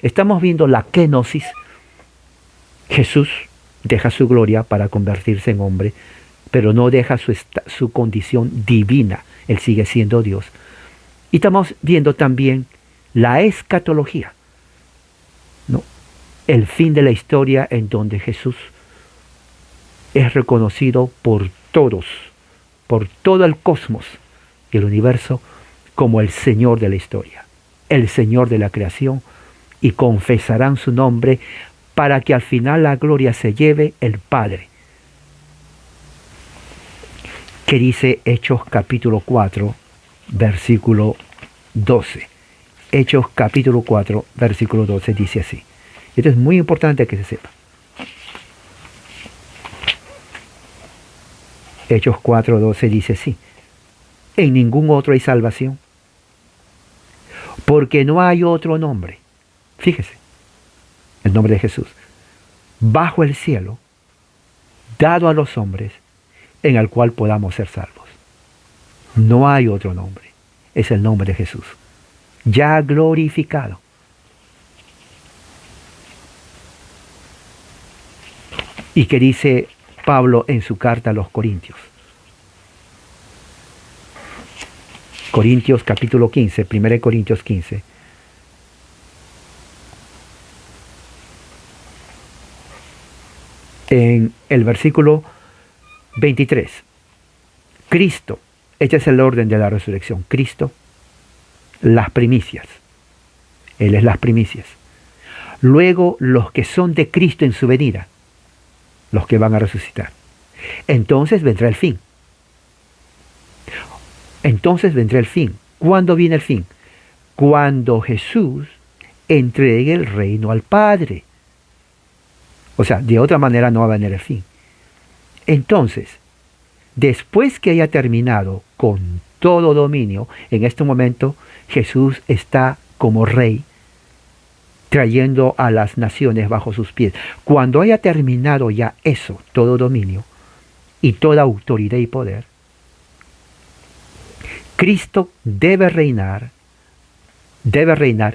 A: Estamos viendo la kenosis. Jesús deja su gloria para convertirse en hombre, pero no deja su condición divina. Él sigue siendo Dios. Y estamos viendo también la escatología, ¿no? El fin de la historia en donde Jesús es reconocido por todos, por todo el cosmos y el universo, como el Señor de la historia, el Señor de la creación, y confesarán su nombre para que al final la gloria se lleve el Padre. Que dice Hechos capítulo 4, versículo 12. Hechos capítulo 4, versículo 12 dice así. Esto es muy importante que se sepa. Hechos 4, 12 dice así. En ningún otro hay salvación, porque no hay otro nombre. Fíjese, el nombre de Jesús, bajo el cielo, dado a los hombres, en el cual podamos ser salvos. No hay otro nombre. Es el nombre de Jesús, ya glorificado. Y que dice Pablo en su carta a los Corintios. Corintios capítulo 15, 1 Corintios 15. En el versículo 23. Cristo, este es el orden de la resurrección. Cristo, las primicias. Él es las primicias. Luego los que son de Cristo en su venida, los que van a resucitar. Entonces vendrá el fin. Entonces vendrá el fin. ¿Cuándo viene el fin? Cuando Jesús entregue el reino al Padre. O sea, de otra manera no va a venir el fin. Entonces, después que haya terminado con todo dominio, en este momento Jesús está como rey, trayendo a las naciones bajo sus pies. Cuando haya terminado ya eso, todo dominio y toda autoridad y poder, Cristo debe reinar,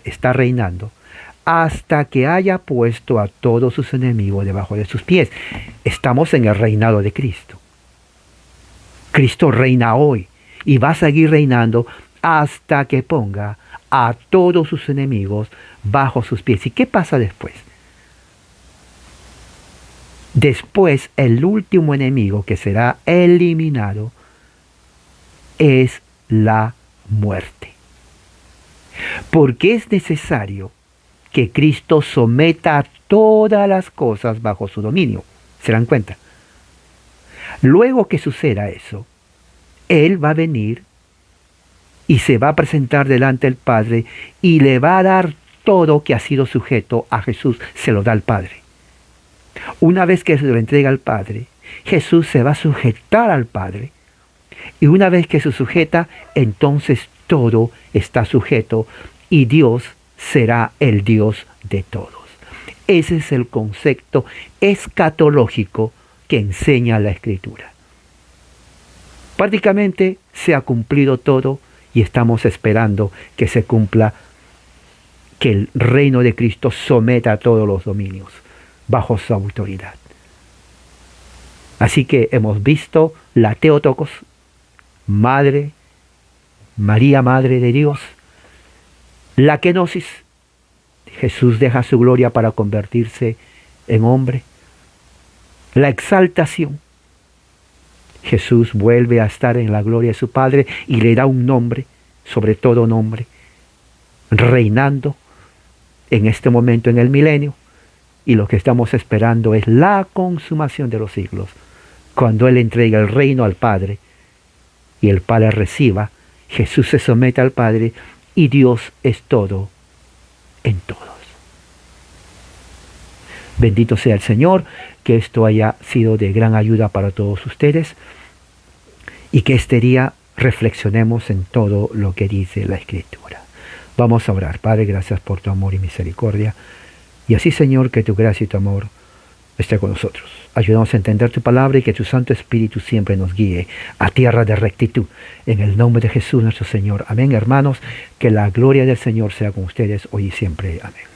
A: está reinando, hasta que haya puesto a todos sus enemigos debajo de sus pies. Estamos en el reinado de Cristo. Cristo reina hoy y va a seguir reinando hasta que ponga a todos sus enemigos bajo sus pies. ¿Y qué pasa después? Después, el último enemigo que será eliminado es la muerte. Porque es necesario que Cristo someta todas las cosas bajo su dominio. ¿Se dan cuenta? Luego que suceda eso, Él va a venir y se va a presentar delante del Padre y le va a dar todo que ha sido sujeto a Jesús se lo da al Padre. Una vez que se lo entrega al Padre, Jesús se va a sujetar al Padre. Y una vez que se sujeta, entonces todo está sujeto y Dios será el Dios de todos. Ese es el concepto escatológico que enseña la Escritura. Prácticamente se ha cumplido todo y estamos esperando que se cumpla, que el reino de Cristo someta a todos los dominios bajo su autoridad. Así que hemos visto la Theotokos, Madre, María, Madre de Dios, la kenosis, Jesús deja su gloria para convertirse en hombre, la exaltación, Jesús vuelve a estar en la gloria de su Padre y le da un nombre, sobre todo nombre, reinando en este momento en el milenio, y lo que estamos esperando es la consumación de los siglos, cuando Él entrega el reino al Padre y el Padre reciba, Jesús se somete al Padre y Dios es todo en todos. Bendito sea el Señor, que esto haya sido de gran ayuda para todos ustedes y que este día reflexionemos en todo lo que dice la Escritura. Vamos a orar. Padre, gracias por tu amor y misericordia. Y así, Señor, que tu gracia y tu amor esté con nosotros. Ayúdanos a entender tu palabra y que tu Santo Espíritu siempre nos guíe a tierra de rectitud. En el nombre de Jesús nuestro Señor. Amén, hermanos. Que la gloria del Señor sea con ustedes hoy y siempre. Amén.